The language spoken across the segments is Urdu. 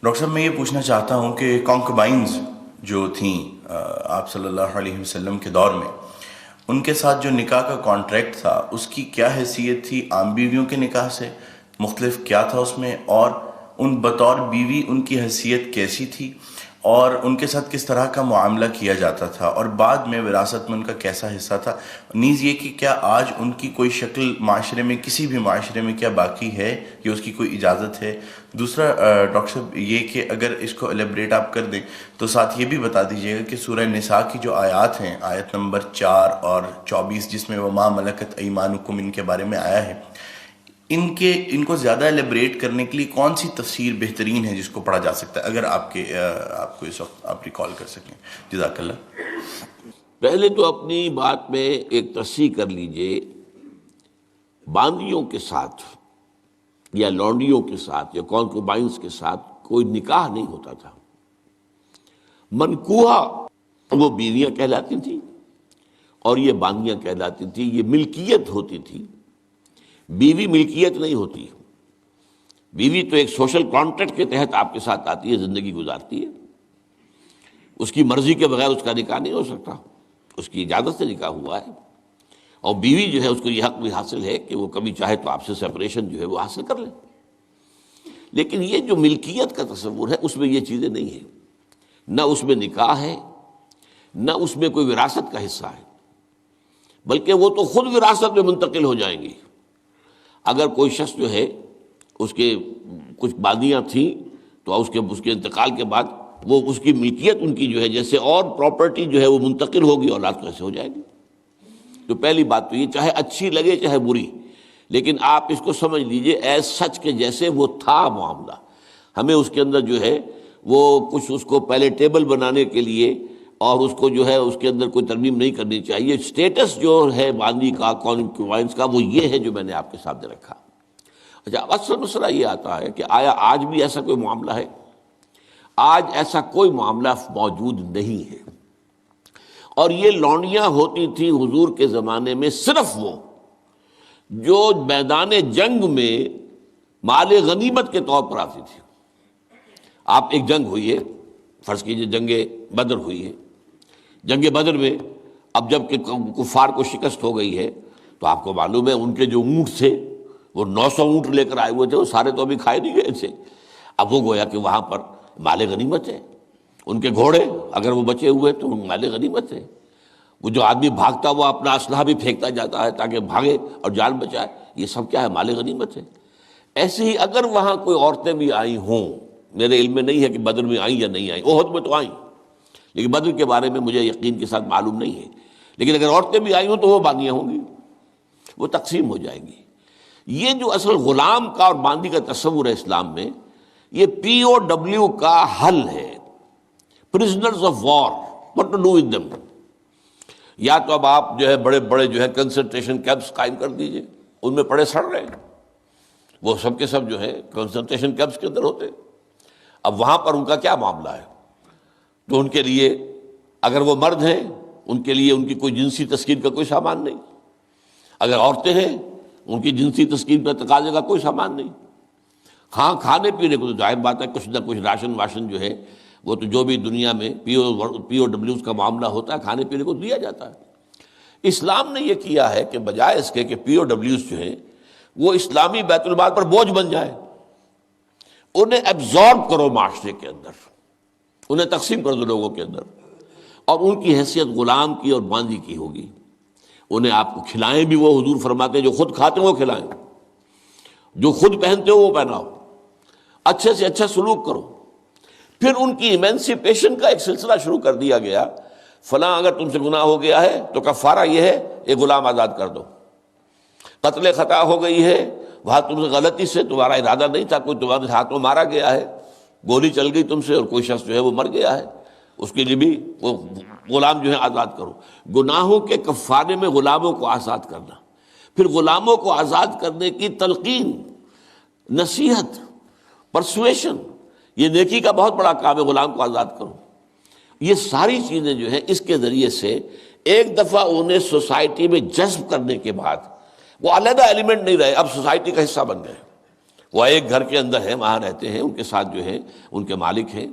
ڈاکٹر صاحب میں یہ پوچھنا چاہتا ہوں کہ کانکوبائنز جو تھیں آپ صلی اللہ علیہ وسلم کے دور میں، ان کے ساتھ جو نکاح کا کانٹریکٹ تھا اس کی کیا حیثیت تھی عام بیویوں کے نکاح سے؟ مختلف کیا تھا اس میں؟ اور ان بطور بیوی ان کی حیثیت کیسی تھی، اور ان کے ساتھ کس طرح کا معاملہ کیا جاتا تھا، اور بعد میں وراثت میں ان کا کیسا حصہ تھا؟ نیز یہ کہ کیا آج ان کی کوئی شکل معاشرے میں، کسی بھی معاشرے میں کیا باقی ہے یا اس کی کوئی اجازت ہے؟ دوسرا ڈاکٹر صاحب یہ کہ اگر اس کو ایلیبریٹ آپ کر دیں تو ساتھ یہ بھی بتا دیجیے گا کہ سورہ نساء کی جو آیات ہیں، آیت نمبر 4 اور 24 جس میں وما ملکت ایمانکم ان کے بارے میں آیا ہے، ان کو زیادہ ایلیبریٹ کرنے کے لیے کون سی تفسیر بہترین ہے جس کو پڑھا جا سکتا ہے، اگر آپ کو اس وقت آپ ریکال کر سکیں؟ جزاک اللہ۔ پہلے تو اپنی بات میں ایک تصحیح کر لیجئے، باندیوں کے ساتھ یا لونڈیوں کے ساتھ یا کانکوبائنز کے ساتھ کوئی نکاح نہیں ہوتا تھا۔ منکوحہ وہ بیویاں کہلاتی تھیں اور یہ باندیاں کہلاتی تھیں، یہ ملکیت ہوتی تھی۔ بیوی ملکیت نہیں ہوتی، بیوی تو ایک سوشل کانٹریکٹ کے تحت آپ کے ساتھ آتی ہے، زندگی گزارتی ہے، اس کی مرضی کے بغیر اس کا نکاح نہیں ہو سکتا، اس کی اجازت سے نکاح ہوا ہے، اور بیوی جو ہے اس کو یہ حق بھی حاصل ہے کہ وہ کبھی چاہے تو آپ سے سیپریشن جو ہے وہ حاصل کر لے۔ لیکن یہ جو ملکیت کا تصور ہے اس میں یہ چیزیں نہیں ہیں، نہ اس میں نکاح ہے، نہ اس میں کوئی وراثت کا حصہ ہے، بلکہ وہ تو خود وراثت میں منتقل ہو جائیں گی۔ اگر کوئی شخص جو ہے اس کے کچھ باندیاں تھیں تو اس کے انتقال کے بعد وہ اس کی ملکیت ان کی جو ہے جیسے اور پراپرٹی جو ہے وہ منتقل ہوگی، اولاد کو ایسے ہو جائے گی۔ تو پہلی بات تو یہ چاہے اچھی لگے چاہے بری، لیکن آپ اس کو سمجھ لیجئے ایز سچ کے جیسے وہ تھا معاملہ۔ ہمیں اس کے اندر جو ہے وہ کچھ اس کو پہلے ٹیبل بنانے کے لیے اور اس کو جو ہے اس کے اندر کوئی ترمیم نہیں کرنی چاہیے۔ سٹیٹس جو ہے باندی کا، کانکوبائنز کا، وہ یہ ہے جو میں نے آپ کے سامنے رکھا۔ اچھا، اصل مسئلہ یہ آتا ہے کہ آیا آج بھی ایسا کوئی معاملہ ہے؟ آج ایسا کوئی معاملہ موجود نہیں ہے، اور یہ لونڈیاں ہوتی تھیں حضور کے زمانے میں صرف وہ جو میدان جنگ میں مال غنیمت کے طور پر آتی تھی۔ آپ ایک جنگ ہوئی ہے، فرض کیجئے جنگ بدر ہوئی ہے، جنگ بدر میں اب جب کہ کفار کو شکست ہو گئی ہے تو آپ کو معلوم ہے ان کے جو اونٹ تھے وہ 900 اونٹ لے کر آئے ہوئے تھے، وہ سارے تو ابھی کھائے نہیں گئے تھے۔ اب وہ گویا کہ وہاں پر مال غنیمت ہے، ان کے گھوڑے اگر وہ بچے ہوئے تو مال غنیمت ہے۔ وہ جو آدمی بھاگتا وہ اپنا اسلحہ بھی پھینکتا جاتا ہے تاکہ بھاگے اور جان بچائے، یہ سب کیا ہے؟ مال غنیمت ہے۔ ایسے ہی اگر وہاں کوئی عورتیں بھی آئی ہوں، میرے علم میں نہیں ہے کہ بدر میں آئیں یا نہیں آئیں، احد میں تو آئیں، لیکن بدر کے بارے میں مجھے یقین کے ساتھ معلوم نہیں ہے، لیکن اگر عورتیں بھی آئی ہوں تو وہ باندیاں ہوں گی، وہ تقسیم ہو جائیں گی۔ یہ جو اصل غلام کا اور باندی کا تصور ہے اسلام میں، یہ POW کا حل ہے، prisoners of war, what to do with them۔ یا تو اب آپ جو ہے بڑے بڑے جو ہے کنسنٹریشن کیمپس قائم کر دیجئے، ان میں پڑے سڑ رہے ہیں، وہ سب کے سب جو ہے کنسنٹریشن کیمپس کے اندر ہوتے، اب وہاں پر ان کا کیا معاملہ ہے؟ تو ان کے لیے اگر وہ مرد ہیں ان کے لیے ان کی کوئی جنسی تسکین کا کوئی سامان نہیں، اگر عورتیں ہیں ان کی جنسی تسکین پر تقاضے کا کوئی سامان نہیں۔ ہاں، کھانے پینے کو تو ظاہر بات ہے کچھ نہ کچھ راشن واشن جو ہے وہ تو جو بھی دنیا میں POWs کا معاملہ ہوتا ہے کھانے پینے کو دیا جاتا ہے۔ اسلام نے یہ کیا ہے کہ بجائے اس کے کہ POWs جو ہیں وہ اسلامی بیت المال پر بوجھ بن جائے، انہیں ایبزارب کرو معاشرے کے اندر، انہیں تقسیم کر دو لوگوں کے اندر، اور ان کی حیثیت غلام کی اور باندی کی ہوگی۔ انہیں آپ کو کھلائیں بھی وہ، حضور فرماتے ہیں جو خود کھاتے ہو وہ کھلائیں، جو خود پہنتے ہو وہ پہناؤ، اچھے سے اچھا سلوک کرو۔ پھر ان کی ایمینسیپیشن کا ایک سلسلہ شروع کر دیا گیا، فلاں اگر تم سے گناہ ہو گیا ہے تو کفارہ یہ ہے ایک غلام آزاد کر دو، قتل خطا ہو گئی ہے، وہاں تم سے غلطی سے تمہارا ارادہ نہیں تھا، کوئی تمہارے ہاتھوں مارا گیا ہے، گولی چل گئی تم سے اور کوئی شخص جو ہے وہ مر گیا ہے، اس کے لیے بھی وہ غلام جو ہے آزاد کرو۔ گناہوں کے کفارے میں غلاموں کو آزاد کرنا، پھر غلاموں کو آزاد کرنے کی تلقین، نصیحت، پرسویشن، یہ نیکی کا بہت بڑا کام ہے، غلام کو آزاد کرو۔ یہ ساری چیزیں جو ہیں اس کے ذریعے سے ایک دفعہ انہیں سوسائٹی میں جذب کرنے کے بعد وہ علیحدہ ایلیمنٹ نہیں رہے، اب سوسائٹی کا حصہ بن گئے، وہ ایک گھر کے اندر ہیں، وہاں رہتے ہیں، ان کے ساتھ جو ہے ان کے مالک ہیں،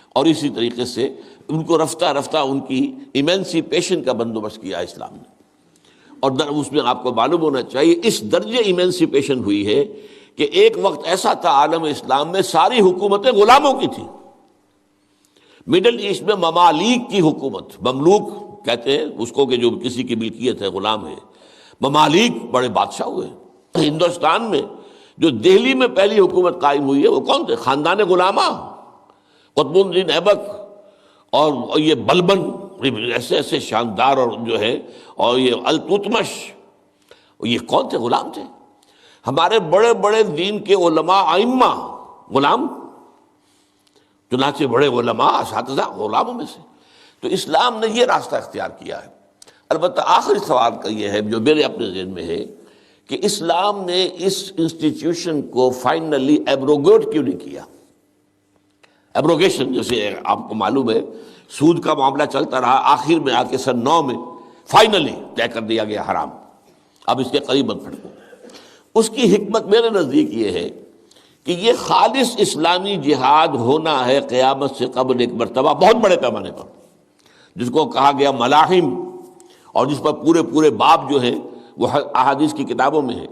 اور اسی طریقے سے ان کو رفتہ رفتہ ان کی ایمینسیپیشن کا بندوبست کیا اسلام نے. اور اس میں آپ کو معلوم ہونا چاہیے اس درجے ایمینسیپیشن ہوئی ہے کہ ایک وقت ایسا تھا عالم اسلام میں ساری حکومتیں غلاموں کی تھیں. مڈل ایسٹ میں ممالک کی حکومت، مملوک کہتے ہیں اس کو کہ جو کسی کی ملکیت ہے، غلام ہے. ممالک بڑے بادشاہ ہوئے. ہندوستان میں جو دہلی میں پہلی حکومت قائم ہوئی ہے وہ کون تھے؟ خاندان غلامہ، قطب الدین ایبک اور یہ بلبن، ایسے ایسے شاندار، اور جو ہے اور یہ التتمش، یہ کون تھے؟ غلام تھے. ہمارے بڑے بڑے دین کے علماء ائمہ غلام، چنانچہ بڑے علماء اساتذہ غلاموں میں سے. تو اسلام نے یہ راستہ اختیار کیا ہے. البتہ آخری سوال کا یہ ہے جو میرے اپنے ذہن میں ہے کہ اسلام نے اس انسٹیٹیوشن کو فائنلی ایبروگیٹ کیوں نہیں کیا؟ ایبروگیشن، جیسے آپ کو معلوم ہے سود کا معاملہ چلتا رہا، آخر میں آ کے سن 9 میں فائنلی طے کر دیا گیا حرام، اب اس کے قریب مت پھٹکو. اس کی حکمت میرے نزدیک یہ ہے کہ یہ خالص اسلامی جہاد ہونا ہے قیامت سے قبل ایک مرتبہ بہت بڑے پیمانے پر، جس کو کہا گیا ملاحم، اور جس پر پورے باب جو ہیں وہ احادیث کی کتابوں میں ہے.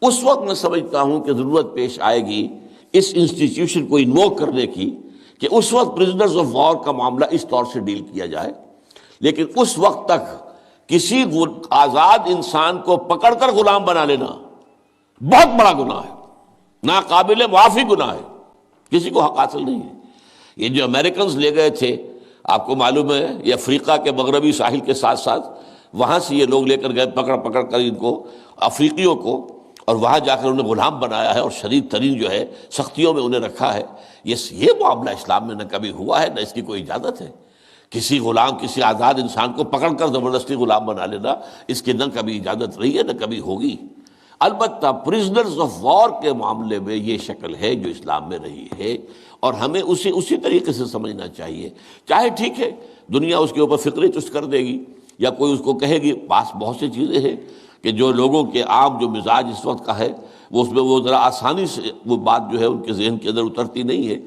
اس وقت میں سمجھتا ہوں کہ ضرورت پیش آئے گی اس انسٹیٹیوشن کو انووک کرنے کی کہ اس وقت پرزنرز آف وار کا معاملہ اس طور سے ڈیل کیا جائے. لیکن اس وقت تک کسی آزاد انسان کو پکڑ کر غلام بنا لینا بہت بڑا گناہ ہے، ناقابل معافی گناہ ہے، کسی کو حق حاصل نہیں ہے. یہ جو امریکنز لے گئے تھے، آپ کو معلوم ہے یہ افریقہ کے مغربی ساحل کے ساتھ ساتھ وہاں سے یہ لوگ لے کر گئے پکڑ کر ان کو، افریقیوں کو، اور وہاں جا کر انہیں غلام بنایا ہے اور شدید ترین جو ہے سختیوں میں انہیں رکھا ہے. یہ معاملہ اسلام میں نہ کبھی ہوا ہے، نہ اس کی کوئی اجازت ہے. کسی غلام، کسی آزاد انسان کو پکڑ کر زبردستی غلام بنا لینا، اس کی نہ کبھی اجازت رہی ہے نہ کبھی ہوگی. البتہ پرزنرز آف وار کے معاملے میں یہ شکل ہے جو اسلام میں رہی ہے، اور ہمیں اسی طریقے سے سمجھنا چاہیے. چاہے ٹھیک ہے دنیا اس کے اوپر فکری چست کر دے گی، یا کوئی اس کو کہے گی، پاس بہت سی چیزیں ہیں کہ جو لوگوں کے عام جو مزاج اس وقت کا ہے وہ اس میں وہ ذرا آسانی سے وہ بات جو ہے ان کے ذہن کے اندر اترتی نہیں ہے.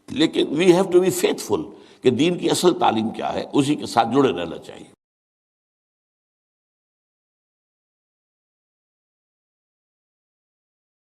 لیکن we have to be faithful کہ دین کی اصل تعلیم کیا ہے، اسی کے ساتھ جڑے رہنا چاہیے.